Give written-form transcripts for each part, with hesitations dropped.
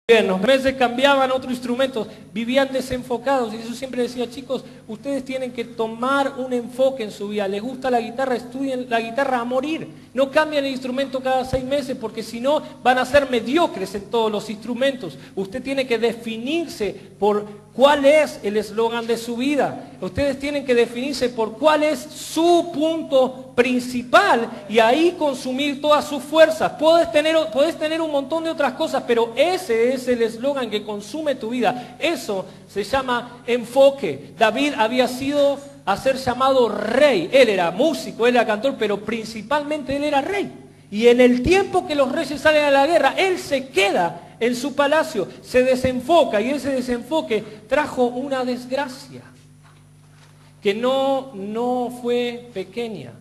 Los meses cambiaban otros instrumentos, vivían desenfocados y Jesús siempre decía, chicos, ustedes tienen que tomar un enfoque en su vida, les gusta la guitarra, estudien la guitarra a morir, no cambien el instrumento cada 6 meses porque si no van a ser mediocres en todos los instrumentos. Usted tiene que definirse por cuál es el eslogan de su vida, ustedes tienen que definirse por cuál es su punto principal y ahí consumir todas sus fuerzas. Puedes tener un montón de otras cosas, pero ese es el eslogan que consume tu vida. Eso se llama enfoque. David había sido a ser llamado rey. Él era músico, él era cantor, pero principalmente él era rey. Y en el tiempo que los reyes salen a la guerra, él se queda en su palacio, se desenfoca y ese desenfoque trajo una desgracia que no fue pequeña,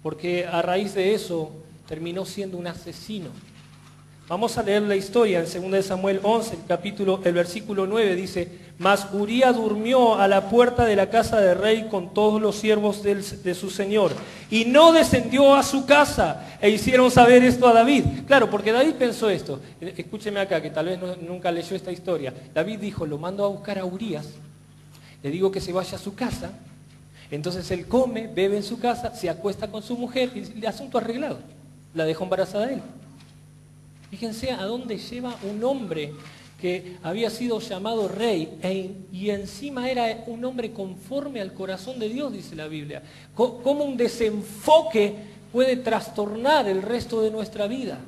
porque a raíz de eso terminó siendo un asesino. Vamos a leer la historia en 2 Samuel 11, el versículo 9 dice: Mas Uría durmió a la puerta de la casa del rey con todos los siervos de su señor, y no descendió a su casa, e hicieron saber esto a David. Claro, porque David pensó esto, escúcheme acá, que tal vez nunca leyó esta historia. David dijo, lo mando a buscar a Urías, le digo que se vaya a su casa, entonces él come, bebe en su casa, se acuesta con su mujer, y el asunto arreglado, la dejó embarazada a él. Fíjense a dónde lleva un hombre que había sido llamado rey y encima era un hombre conforme al corazón de Dios, dice la Biblia. Cómo un desenfoque puede trastornar el resto de nuestra vida.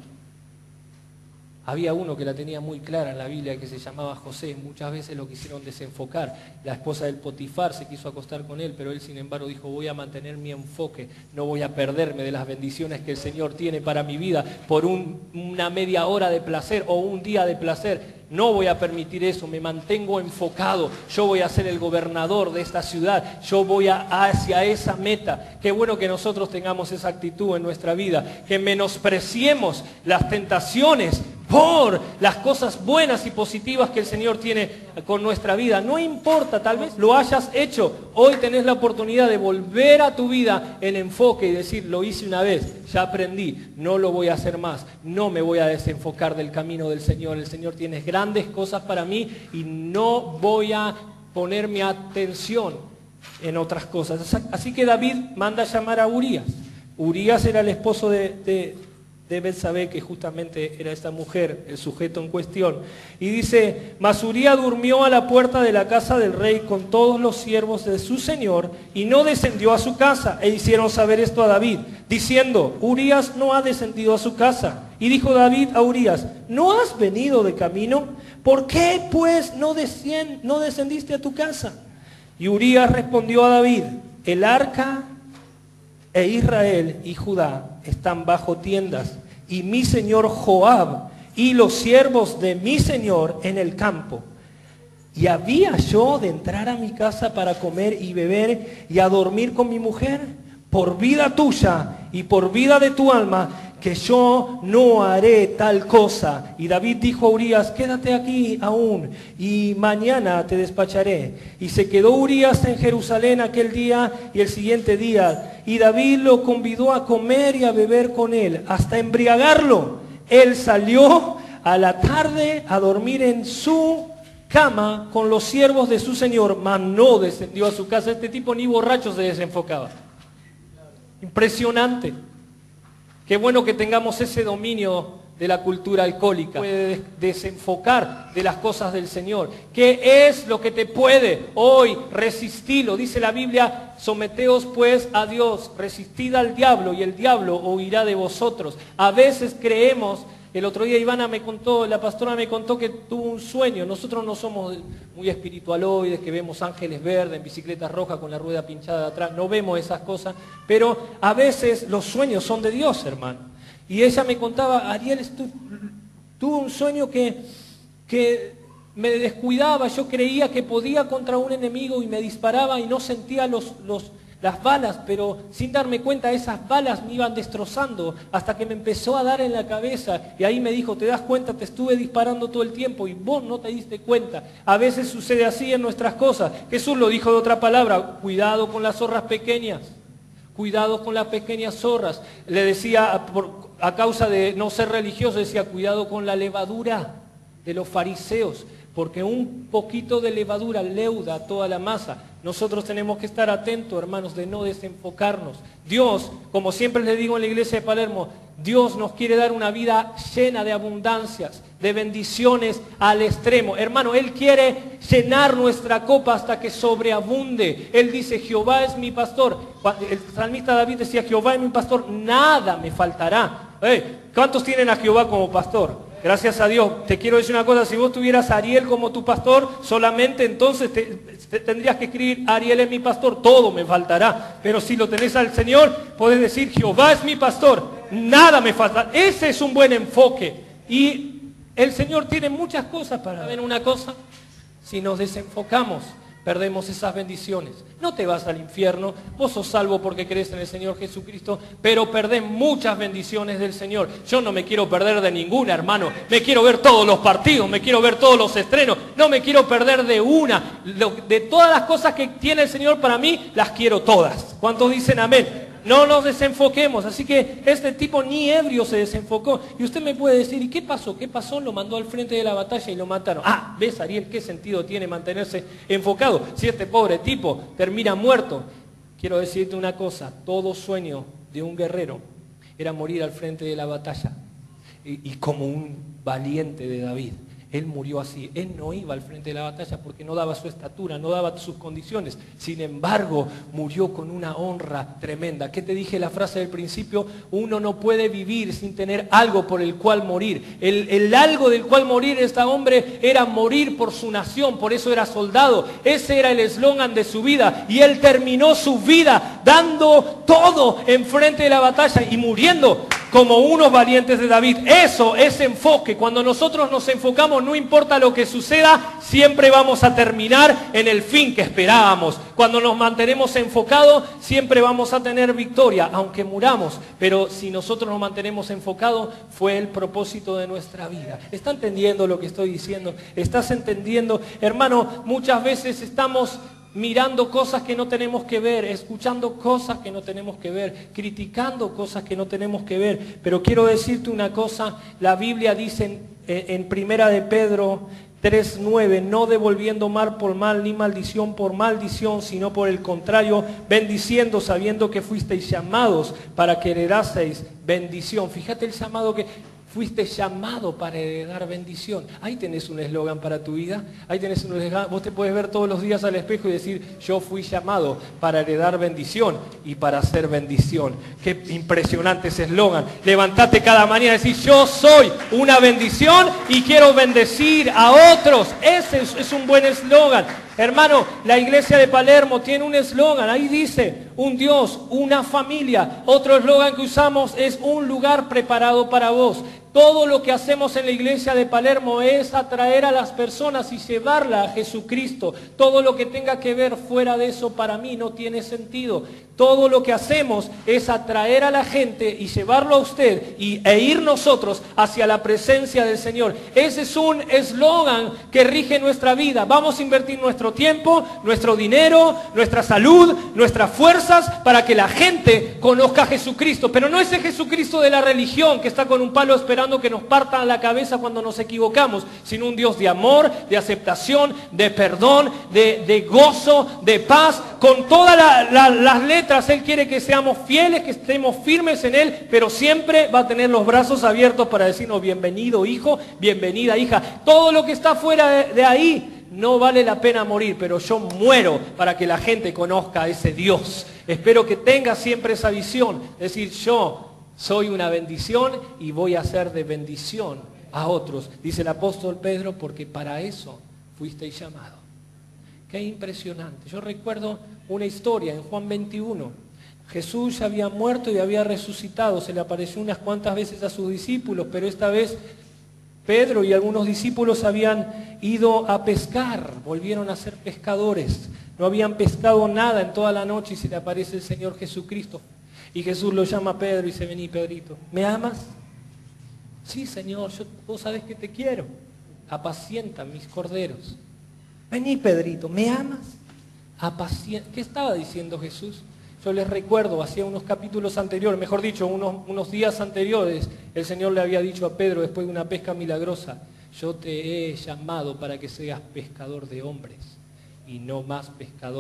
Había uno que la tenía muy clara en la Biblia que se llamaba José. Muchas veces lo quisieron desenfocar. La esposa del Potifar se quiso acostar con él, pero él sin embargo dijo, voy a mantener mi enfoque, no voy a perderme de las bendiciones que el Señor tiene para mi vida por una media hora de placer o un día de placer. No voy a permitir eso, me mantengo enfocado. Yo voy a ser el gobernador de esta ciudad, yo voy hacia esa meta. Qué bueno que nosotros tengamos esa actitud en nuestra vida, que menospreciemos las tentaciones por las cosas buenas y positivas que el Señor tiene con nuestra vida. No importa, tal vez lo hayas hecho, hoy tenés la oportunidad de volver a tu vida en enfoque y decir, lo hice una vez, ya aprendí, no lo voy a hacer más, no me voy a desenfocar del camino del Señor. El Señor tiene grandes cosas para mí y no voy a poner mi atención en otras cosas. Así que David manda a llamar a Urías. Urías era el esposo de Betsabé, que justamente era esta mujer, el sujeto en cuestión. Y dice, mas Uría durmió a la puerta de la casa del rey con todos los siervos de su señor, y no descendió a su casa, e hicieron saber esto a David, diciendo, Urías no ha descendido a su casa. Y dijo David a Urías, ¿no has venido de camino? ¿Por qué pues no descendiste a tu casa? Y Urías respondió a David, el arca e Israel y Judá están bajo tiendas, y mi señor Joab y los siervos de mi señor en el campo. ¿Y había yo de entrar a mi casa para comer y beber y a dormir con mi mujer? Por vida tuya y por vida de tu alma, que yo no haré tal cosa. Y David dijo a Urías, quédate aquí aún, y mañana te despacharé. Y se quedó Urías en Jerusalén aquel día y el siguiente día. Y David lo convidó a comer y a beber con él, hasta embriagarlo. Él salió a la tarde a dormir en su cama con los siervos de su señor, mas no descendió a su casa. Este tipo ni borracho se desenfocaba. Impresionante. Qué bueno que tengamos ese dominio de la cultura alcohólica. Puede desenfocar de las cosas del Señor. ¿Qué es lo que te puede hoy resistirlo? Dice la Biblia, someteos pues a Dios, resistid al diablo y el diablo huirá de vosotros. A veces creemos, el otro día Ivana me contó, la pastora me contó que tuvo un sueño. Nosotros no somos muy espiritualoides, que vemos ángeles verdes en bicicleta roja con la rueda pinchada de atrás. No vemos esas cosas, pero a veces los sueños son de Dios, hermano. Y ella me contaba, Ariel, tuvo un sueño que me descuidaba, yo creía que podía contra un enemigo y me disparaba y no sentía las balas, pero sin darme cuenta esas balas me iban destrozando hasta que me empezó a dar en la cabeza y ahí me dijo, ¿te das cuenta? Te estuve disparando todo el tiempo y vos no te diste cuenta. A veces sucede así en nuestras cosas. Jesús lo dijo de otra palabra, cuidado con las zorras pequeñas, cuidado con las pequeñas zorras. Le decía, a causa de no ser religioso, decía, cuidado con la levadura. de los fariseos, porque un poquito de levadura leuda toda la masa. Nosotros tenemos que estar atentos, hermanos, de no desenfocarnos. Dios, como siempre les digo en la iglesia de Palermo, Dios nos quiere dar una vida llena de abundancias, de bendiciones al extremo. Hermano, Él quiere llenar nuestra copa hasta que sobreabunde. Él dice, Jehová es mi pastor. El salmista David decía, Jehová es mi pastor, nada me faltará. ¿Cuántos tienen a Jehová como pastor? Gracias a Dios. Te quiero decir una cosa, si vos tuvieras a Ariel como tu pastor, solamente entonces tendrías que escribir, Ariel es mi pastor, todo me faltará. Pero si lo tenés al Señor, podés decir, Jehová es mi pastor, nada me faltará. Ese es un buen enfoque. Y el Señor tiene muchas cosas para ver. Una cosa, si nos desenfocamos, perdemos esas bendiciones. No te vas al infierno, vos sos salvo porque crees en el Señor Jesucristo, pero perdés muchas bendiciones del Señor. Yo no me quiero perder de ninguna, hermano. Me quiero ver todos los partidos, me quiero ver todos los estrenos, no me quiero perder de una. De todas las cosas que tiene el Señor para mí, las quiero todas. ¿Cuántos dicen amén? No nos desenfoquemos. Así que este tipo ni ebrio se desenfocó. Y usted me puede decir, ¿y qué pasó? ¿Qué pasó? Lo mandó al frente de la batalla y lo mataron. Ah, ¿ves, Ariel? ¿Qué sentido tiene mantenerse enfocado si este pobre tipo termina muerto? Quiero decirte una cosa, todo sueño de un guerrero era morir al frente de la batalla. Y como un valiente de David. Él murió así, él no iba al frente de la batalla porque no daba su estatura, no daba sus condiciones. Sin embargo, murió con una honra tremenda. ¿Qué te dije la frase del principio? Uno no puede vivir sin tener algo por el cual morir. El algo del cual morir este hombre era morir por su nación, por eso era soldado. Ese era el eslogan de su vida y él terminó su vida dando todo en frente de la batalla y muriendo como unos valientes de David. Eso es enfoque. Cuando nosotros nos enfocamos, no importa lo que suceda, siempre vamos a terminar en el fin que esperábamos. Cuando nos mantenemos enfocados, siempre vamos a tener victoria, aunque muramos. Pero si nosotros nos mantenemos enfocados, fue el propósito de nuestra vida. ¿Está entendiendo lo que estoy diciendo? ¿Estás entendiendo? Hermano, muchas veces estamos mirando cosas que no tenemos que ver, escuchando cosas que no tenemos que ver, criticando cosas que no tenemos que ver. Pero quiero decirte una cosa, la Biblia dice en Primera de Pedro 3:9, no devolviendo mal por mal, ni maldición por maldición, sino por el contrario, bendiciendo, sabiendo que fuisteis llamados para que heredaseis bendición. Fíjate el llamado que... Fuiste llamado para heredar bendición. Ahí tenés un eslogan para tu vida. Ahí tenés un eslogan. Vos te puedes ver todos los días al espejo y decir, yo fui llamado para heredar bendición y para hacer bendición. Qué impresionante ese eslogan. Levantate cada mañana y decir, yo soy una bendición y quiero bendecir a otros. Ese es un buen eslogan. Hermano, la iglesia de Palermo tiene un eslogan, ahí dice, un Dios, una familia. Otro eslogan que usamos es un lugar preparado para vos. Todo lo que hacemos en la iglesia de Palermo es atraer a las personas y llevarla a Jesucristo. Todo lo que tenga que ver fuera de eso para mí no tiene sentido. Todo lo que hacemos es atraer a la gente y llevarlo a usted e ir nosotros hacia la presencia del Señor. Ese es un eslogan que rige nuestra vida. Vamos a invertir nuestro tiempo, nuestro dinero, nuestra salud, nuestras fuerzas para que la gente conozca a Jesucristo. Pero no ese Jesucristo de la religión que está con un palo esperando que nos partan la cabeza cuando nos equivocamos, sino un Dios de amor, de aceptación, de perdón, de gozo, de paz. Con todas las letras, Él quiere que seamos fieles, que estemos firmes en Él, pero siempre va a tener los brazos abiertos para decirnos, bienvenido hijo, bienvenida hija. Todo lo que está fuera de ahí no vale la pena morir, pero yo muero para que la gente conozca a ese Dios. Espero que tenga siempre esa visión, es decir, yo soy una bendición y voy a ser de bendición a otros. Dice el apóstol Pedro, porque para eso fuisteis llamado. Qué impresionante. Yo recuerdo una historia en Juan 21. Jesús ya había muerto y había resucitado. Se le apareció unas cuantas veces a sus discípulos, pero esta vez Pedro y algunos discípulos habían ido a pescar. Volvieron a ser pescadores. No habían pescado nada en toda la noche y se le aparece el Señor Jesucristo. Y Jesús lo llama a Pedro y dice, vení Pedrito, ¿me amas? Sí, Señor, vos sabés que te quiero. Apacienta mis corderos. Vení Pedrito, ¿me amas? Apacienta. ¿Qué estaba diciendo Jesús? Yo les recuerdo, hacía unos capítulos anteriores, mejor dicho, unos días anteriores, el Señor le había dicho a Pedro después de una pesca milagrosa, yo te he llamado para que seas pescador de hombres y no más pescador